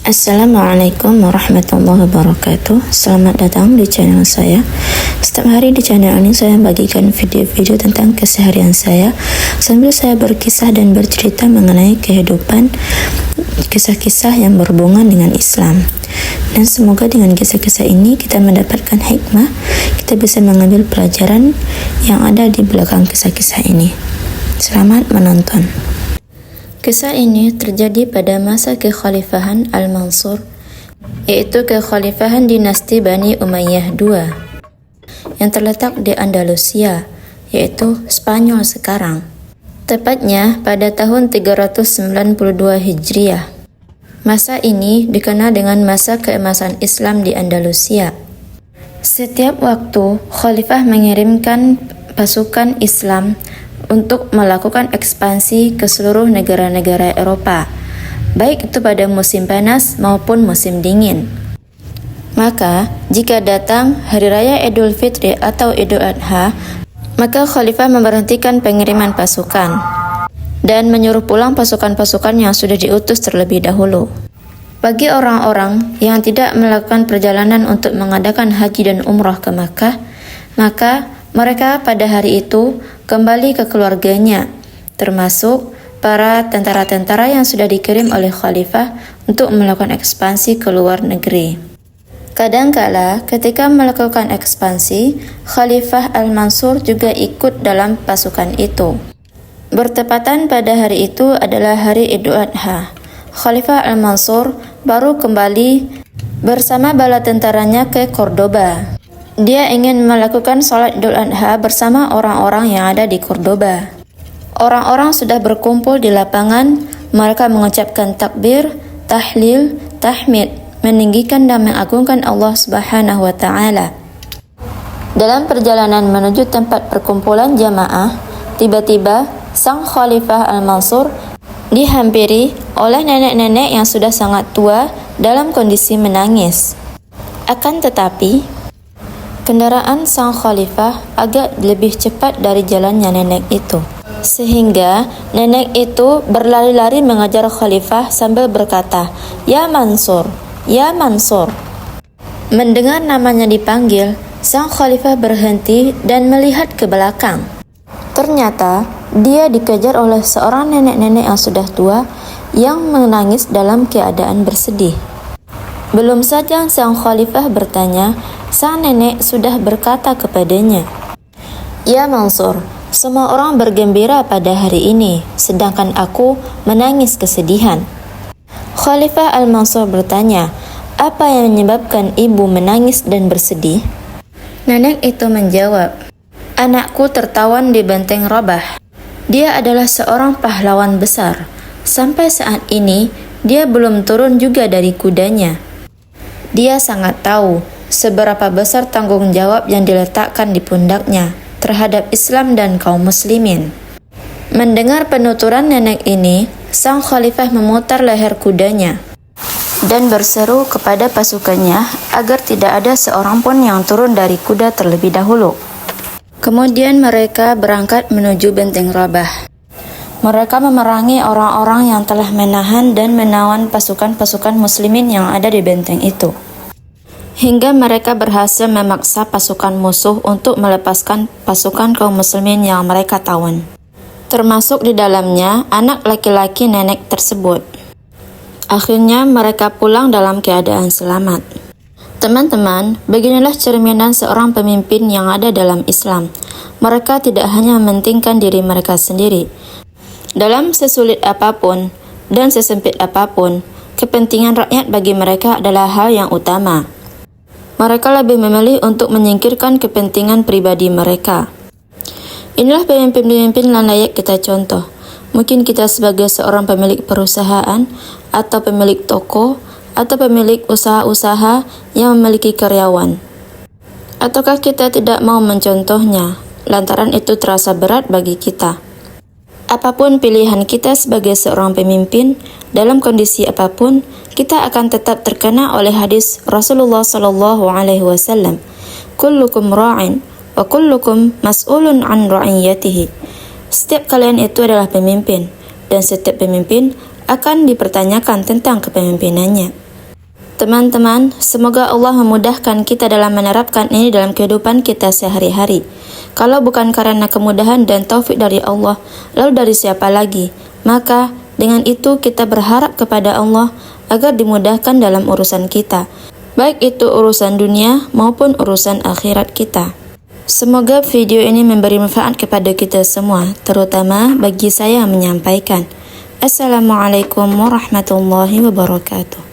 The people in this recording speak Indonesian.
Assalamualaikum warahmatullahi wabarakatuh. Selamat datang di channel saya. Setiap hari di channel ini saya bagikan video-video tentang keseharian saya, sambil saya berkisah dan bercerita mengenai kehidupan, kisah-kisah yang berhubungan dengan Islam. Dan semoga dengan kisah-kisah ini kita mendapatkan hikmah, kita bisa mengambil pelajaran yang ada di belakang kisah-kisah ini. Selamat menonton. Kisah ini terjadi pada masa kekhalifahan Al-Mansur, yaitu kekhalifahan dinasti Bani Umayyah II, yang terletak di Andalusia, yaitu Spanyol sekarang. Tepatnya pada tahun 392 Hijriah. Masa ini dikenal dengan masa keemasan Islam di Andalusia. Setiap waktu, khalifah mengirimkan pasukan Islam untuk melakukan ekspansi ke seluruh negara-negara Eropa, baik itu pada musim panas maupun musim dingin. Maka, jika datang Hari Raya Idul Fitri atau Idul Adha, maka khalifah memberhentikan pengiriman pasukan dan menyuruh pulang pasukan-pasukan yang sudah diutus terlebih dahulu. Bagi orang-orang yang tidak melakukan perjalanan untuk mengadakan haji dan umrah ke Makkah, maka mereka pada hari itu kembali ke keluarganya, termasuk para tentara-tentara yang sudah dikirim oleh khalifah untuk melakukan ekspansi ke luar negeri. Kadangkala ketika melakukan ekspansi, Khalifah Al-Mansur juga ikut dalam pasukan itu. Bertepatan pada hari itu adalah hari Idul Adha. Khalifah Al-Mansur baru kembali bersama bala tentaranya ke Cordoba. Dia ingin melakukan sholat Idul Adha bersama orang-orang yang ada di Cordoba. Orang-orang sudah berkumpul di lapangan, mereka mengucapkan takbir, tahlil, tahmid, meninggikan dan mengagungkan Allah Subhanahu wa Ta'ala. Dalam perjalanan menuju tempat perkumpulan jamaah, tiba-tiba sang Khalifah Al-Mansur dihampiri oleh nenek-nenek yang sudah sangat tua dalam kondisi menangis. Akan tetapi, kendaraan sang khalifah agak lebih cepat dari jalannya nenek itu, sehingga nenek itu berlari-lari mengejar khalifah sambil berkata, "Ya Mansur, ya Mansur." Mendengar namanya dipanggil, sang khalifah berhenti dan melihat ke belakang. Ternyata dia dikejar oleh seorang nenek-nenek yang sudah tua yang menangis dalam keadaan bersedih. Belum saja sang khalifah bertanya, sang nenek sudah berkata kepadanya, "Ya Mansur, semua orang bergembira pada hari ini, sedangkan aku menangis kesedihan." Khalifah Al-Mansur bertanya, "Apa yang menyebabkan ibu menangis dan bersedih?" Nenek itu menjawab, "Anakku tertawan di benteng Rabah. Dia adalah seorang pahlawan besar. Sampai saat ini, dia belum turun juga dari kudanya. Dia sangat tahu seberapa besar tanggung jawab yang diletakkan di pundaknya terhadap Islam dan kaum muslimin." Mendengar penuturan nenek ini, sang khalifah memutar leher kudanya dan berseru kepada pasukannya agar tidak ada seorang pun yang turun dari kuda terlebih dahulu. Kemudian mereka berangkat menuju benteng Rabah. Mereka memerangi orang-orang yang telah menahan dan menawan pasukan-pasukan muslimin yang ada di benteng itu, hingga mereka berhasil memaksa pasukan musuh untuk melepaskan pasukan kaum muslimin yang mereka tawan, termasuk di dalamnya anak laki-laki nenek tersebut. Akhirnya mereka pulang dalam keadaan selamat. Teman-teman, beginilah cerminan seorang pemimpin yang ada dalam Islam. Mereka tidak hanya mementingkan diri mereka sendiri. Dalam sesulit apapun dan sesempit apapun, kepentingan rakyat bagi mereka adalah hal yang utama. Mereka lebih memilih untuk menyingkirkan kepentingan pribadi mereka. Inilah pemimpin-pemimpin yang layak kita contoh. Mungkin kita sebagai seorang pemilik perusahaan, atau pemilik toko, atau pemilik usaha-usaha yang memiliki karyawan. Ataukah kita tidak mau mencontohnya, lantaran itu terasa berat bagi kita. Apapun pilihan kita sebagai seorang pemimpin, dalam kondisi apapun, kita akan tetap terkena oleh hadis Rasulullah SAW. "Kullukum ra'in wa kullukum mas'ulun an ra'iyatihi." Setiap kalian itu adalah pemimpin, dan setiap pemimpin akan dipertanyakan tentang kepemimpinannya. Teman-teman, semoga Allah memudahkan kita dalam menerapkan ini dalam kehidupan kita sehari-hari. Kalau bukan karena kemudahan dan taufik dari Allah, lalu dari siapa lagi? Maka dengan itu kita berharap kepada Allah agar dimudahkan dalam urusan kita, baik itu urusan dunia maupun urusan akhirat kita. Semoga video ini memberi manfaat kepada kita semua, terutama bagi saya yang menyampaikan. Assalamualaikum warahmatullahi wabarakatuh.